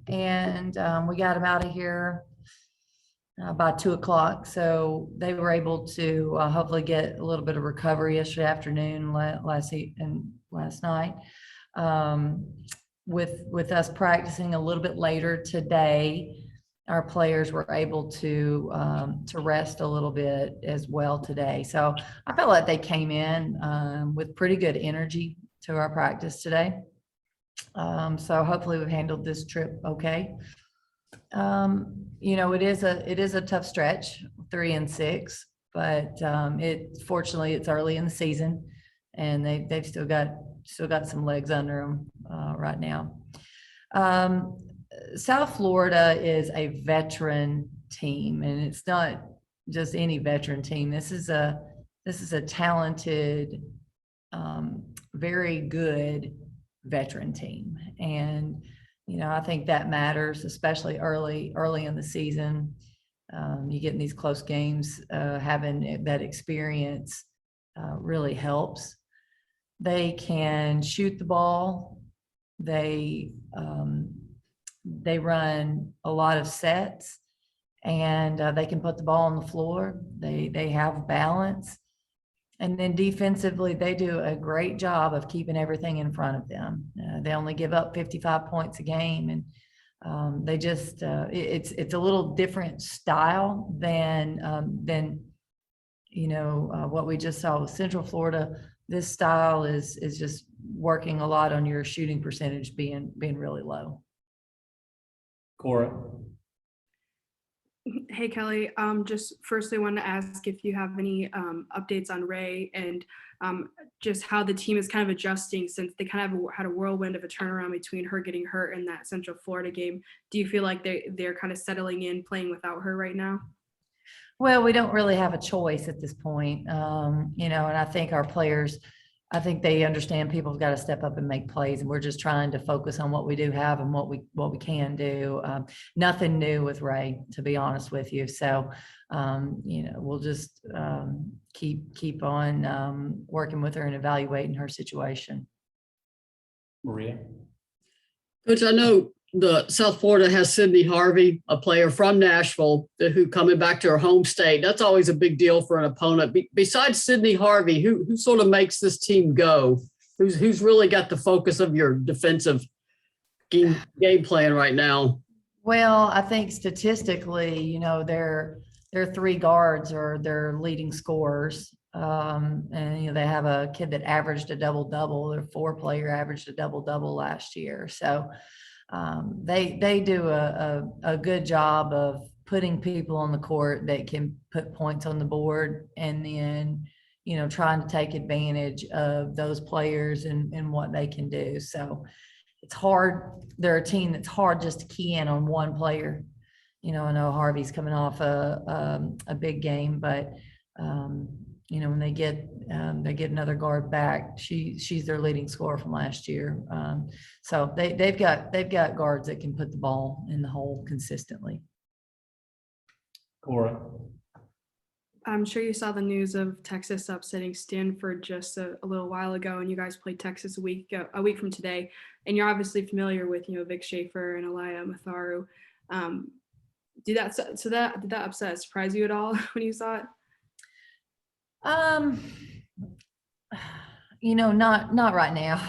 and we got them out of here by 2 o'clock. So they were able to hopefully get a little bit of recovery yesterday afternoon, last night. With us practicing a little bit later today, our players were able to rest a little bit as well today. So I felt like they came in with pretty good energy to our practice today. So hopefully we've handled this trip okay. It is a tough stretch, 3-6, but fortunately it's early in the season, and they've still got some legs under them right now. South Florida is a veteran team, and it's not just any veteran team. This is a talented, very good veteran team. And, I think that matters, especially early in the season. You get in these close games, having that experience really helps. They can shoot the ball. They run a lot of sets, and they can put the ball on the floor. They have balance. And then defensively, they do a great job of keeping everything in front of them. They only give up 55 points a game, and they just it's a little different style than what we just saw with Central Florida. This style is just working a lot on your shooting percentage being really low. Cora. Hey, Kelly. Just firstly, wanted to ask if you have any updates on Ray and just how the team is kind of adjusting since they kind of had a whirlwind of a turnaround between her getting hurt in that Central Florida game. Do you feel like they're kind of settling in playing without her right now? Well, we don't really have a choice at this point, and I think our players, I think they understand people's got to step up and make plays, and we're just trying to focus on what we do have and what we can do. Nothing new with Ray, to be honest with you. So, we'll just keep on working with her and evaluating her situation. Maria. Coach, I know the South Florida has Sydney Harvey, a player from Nashville, who coming back to her home state. That's always a big deal for an opponent. Besides Sydney Harvey, who sort of makes this team go? Who's really got the focus of your defensive game plan right now? Well, I think statistically, their three guards are their leading scorers. And they have a kid that averaged a double-double. Their 4-player averaged a double-double last year. So they do a good job of putting people on the court that can put points on the board, and then trying to take advantage of those players and what they can do. So it's hard. They're a team that's hard just to key in on one player. I know Harvey's coming off a big game, but when they get another guard back, she's their leading scorer from last year. So they've got guards that can put the ball in the hole consistently. Cora. I'm sure you saw the news of Texas upsetting Stanford just a little while ago, and you guys played Texas a week from today. And you're obviously familiar with Vic Schaefer and Aliyah Matharu. Did that upset surprise you at all when you saw it? Not right now.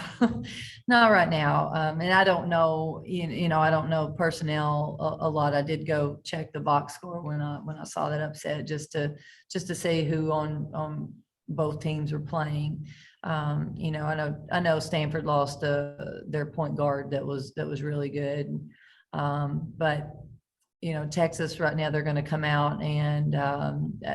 Not right now. And I don't know, I don't know personnel a lot. I did go check the box score when I saw that upset just to see who on both teams were playing. I know Stanford lost their point guard that was really good. But Texas right now, they're going to come out and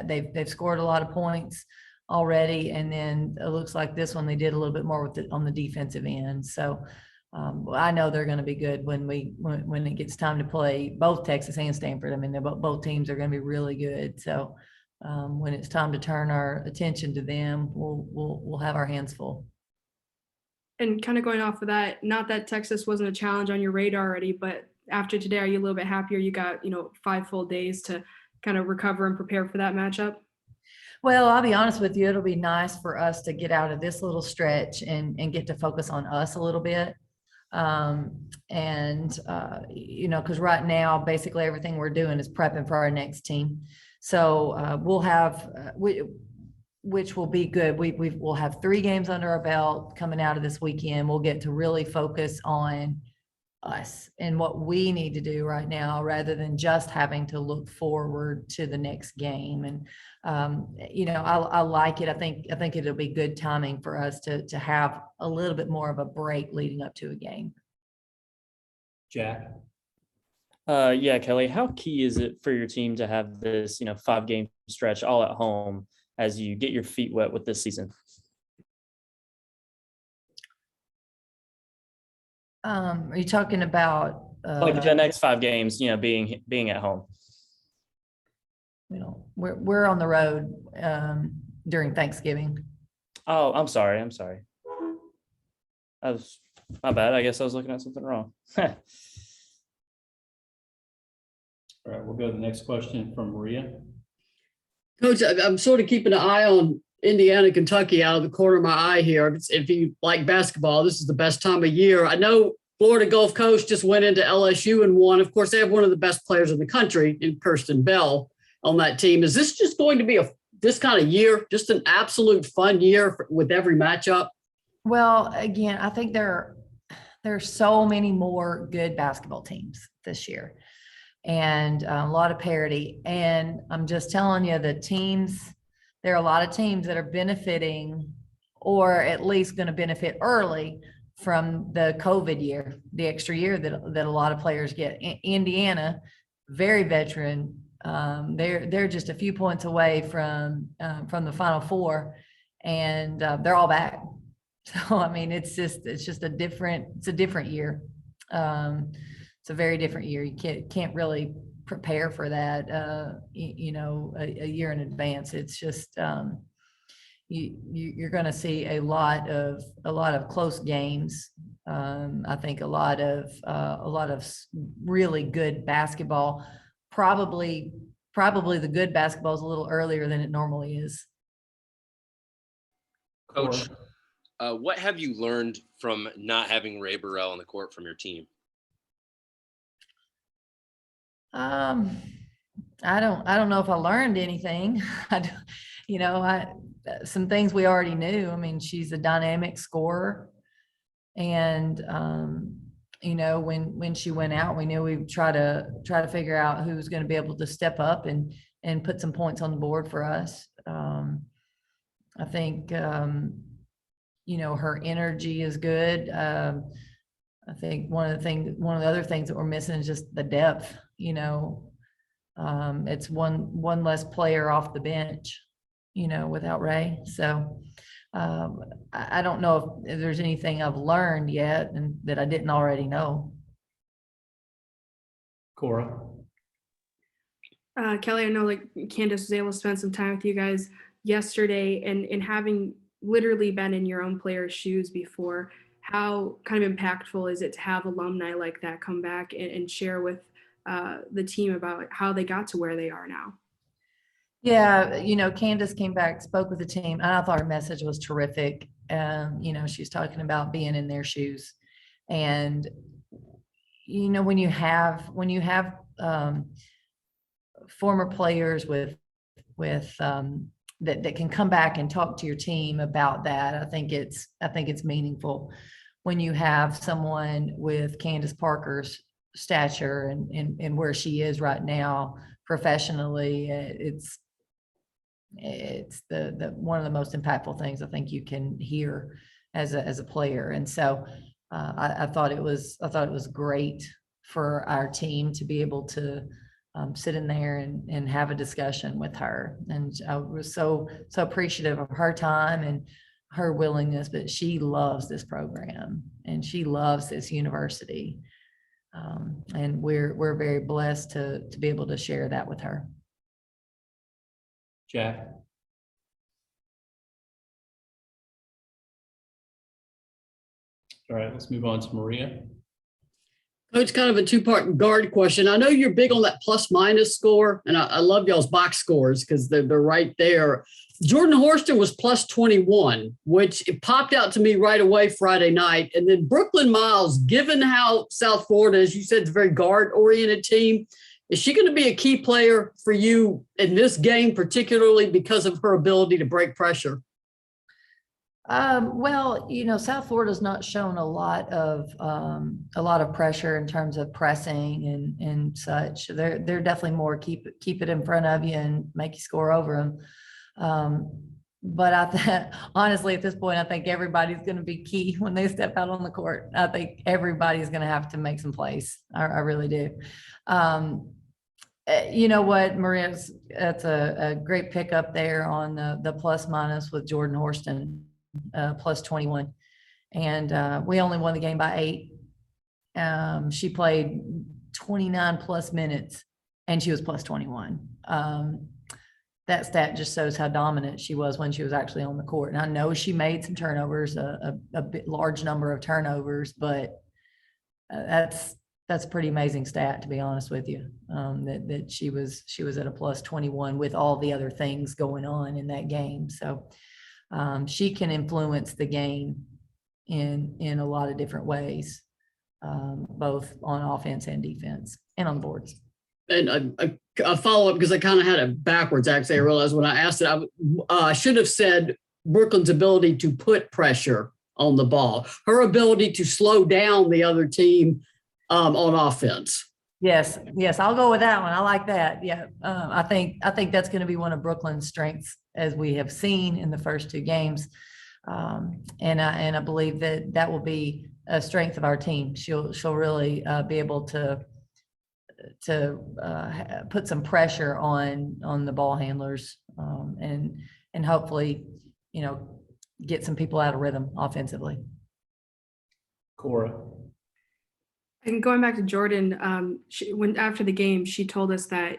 they've scored a lot of points already, and then it looks like this one they did a little bit more on the defensive end. So I know they're going to be good when it gets time to play both Texas and Stanford. I mean, both teams are going to be really good. So when it's time to turn our attention to them, we'll have our hands full. And kind of going off of that, not that Texas wasn't a challenge on your radar already, but after today, are you a little bit happier you got 5 full days to kind of recover and prepare for that matchup? Well, I'll be honest with you, it'll be nice for us to get out of this little stretch and get to focus on us a little bit. Because right now, basically everything we're doing is prepping for our next team. So we'll have, which will be good. We'll have 3 games under our belt coming out of this weekend. We'll get to really focus on us and what we need to do right now, rather than just having to look forward to the next game. And I like it. I think it'll be good timing for us to have a little bit more of a break leading up to a game. Jack, Yeah, Kelly, how key is it for your team to have this, 5-game stretch all at home as you get your feet wet with this season? Are you talking about Like the next 5 games, being at home. we're on the road during Thanksgiving. Oh, I'm sorry. That was my bad. I guess I was looking at something wrong. all right, we'll go to the next question from Maria. Coach, I'm sort of keeping an eye on Indiana, Kentucky out of the corner of my eye here. If you like basketball, this is the best time of year. I know Florida Gulf Coast just went into LSU and won. Of course, they have one of the best players in the country in Kirsten Bell on that team. Is this just going to be this kind of year, just an absolute fun year with every matchup? Well, again, I think there are so many more good basketball teams this year, and a lot of parity. And I'm just telling you, there are a lot of teams that are benefiting, or at least going to benefit early from the COVID year, the extra year that a lot of players get. Indiana, very veteran. They're just a few points away from the Final Four, and they're all back. So I mean, it's a different year. It's a very different year. You can't really prepare for that, a year in advance. It's just you're going to see a lot of close games. I think a lot of really good basketball. Probably the good basketball is a little earlier than it normally is. Coach, what have you learned from not having Ray Burrell on the court from your team? I don't know if I learned anything. Some things we already knew. I mean, she's a dynamic scorer, and when she went out, we knew we'd try to figure out who was going to be able to step up and put some points on the board for us. I think her energy is good. I think one of the other things that we're missing is just the depth. It's one less player off the bench, without Ray. So I don't know if there's anything I've learned yet and that I didn't already know. Cora. Kelly, I know like Candace was able to spend some time with you guys yesterday, and having literally been in your own player's shoes before, how kind of impactful is it to have alumni like that come back and share with the team about how they got to where they are now? Yeah, Candace came back, spoke with the team, and I thought her message was terrific. She's talking about being in their shoes. And, when you have former players with that can come back and talk to your team about that, I think it's meaningful. When you have someone with Candace Parker's stature and where she is right now professionally, it's the one of the most impactful things I think you can hear as a player. And so I thought it was great for our team to be able to sit in there and have a discussion with her. And I was so appreciative of her time and her willingness, but she loves this program and she loves this university. And we're very blessed to be able to share that with her. Jack. All right, let's move on to Maria. Coach, kind of a two-part guard question. I know you're big on that plus minus score, and I love y'all's box scores because they're right there. Jordan Horston was plus 21, which it popped out to me right away Friday night. And then Brooklyn Miles, given how South Florida, as you said, is a very guard-oriented team, is she going to be a key player for you in this game, particularly because of her ability to break pressure? Well, South Florida's not shown a lot of pressure in terms of pressing and such. They're definitely more keep it in front of you and make you score over them. But honestly, at this point, I think everybody's going to be key when they step out on the court. I think everybody's going to have to make some plays. I really do. You know what, Maria, that's a great pickup there on the plus minus with Jordan Horston, plus 21. And we only won the game by 8. She played 29 plus minutes and she was plus 21. That stat just shows how dominant she was when she was actually on the court. And I know she made some turnovers, a large number of turnovers, but that's a pretty amazing stat, to be honest with you. That she was at a plus 21 with all the other things going on in that game. So she can influence the game in a lot of different ways, both on offense and defense and on the boards. And a follow-up, because I kind of had it backwards, actually. I realized when I asked it, I should have said Brooklyn's ability to put pressure on the ball, her ability to slow down the other team on offense. Yes, I'll go with that one. I like that. Yeah, I think that's going to be one of Brooklyn's strengths, as we have seen in the first 2 games, and I believe that will be a strength of our team. She'll really be able to put some pressure on the ball handlers, and hopefully, get some people out of rhythm offensively. Cora. And going back to Jordan, after the game, she told us that,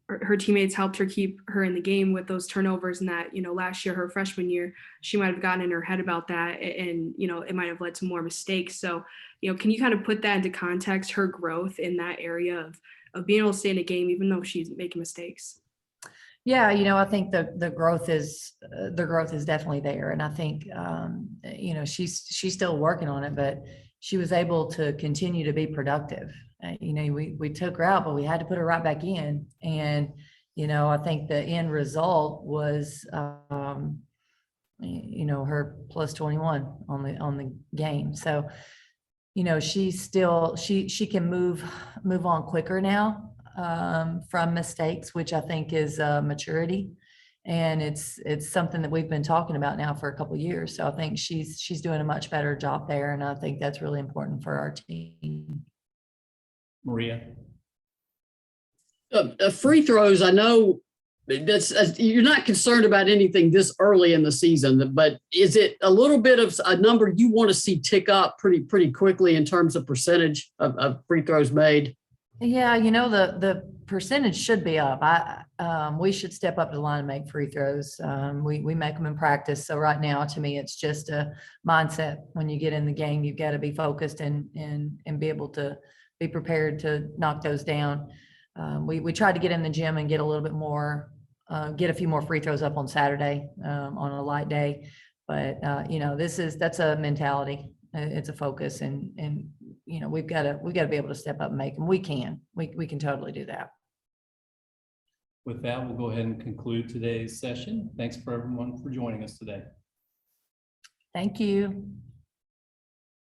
her teammates helped her keep her in the game with those turnovers, and that, last year, her freshman year, she might have gotten in her head about that, and, it might have led to more mistakes. So, can you kind of put that into context, her growth in that area of being able to stay in a game, even though she's making mistakes? Yeah, I think the growth is definitely there. And I think, she's still working on it, but she was able to continue to be productive. We took her out, but we had to put her right back in. And, I think the end result was, her plus 21 on the game. So, she's still, she can move on quicker now, from mistakes, which I think is maturity. And it's something that we've been talking about now for a couple of years. So I think she's doing a much better job there. And I think that's really important for our team. Maria. Free throws, I know you're not concerned about anything this early in the season, but is it a little bit of a number you want to see tick up pretty quickly in terms of percentage of free throws made? Yeah, the percentage should be up. We should step up to the line and make free throws. We make them in practice. So right now, to me, it's just a mindset. When you get in the game, you've got to be focused and be able to be prepared to knock those down. We tried to get in the gym and get a little bit more, get a few more free throws up on Saturday, on a light day. But that's a mentality. It's a focus, and we've got to be able to step up and make them. We can totally do that. With that, we'll go ahead and conclude today's session. Thanks for everyone for joining us today. Thank you.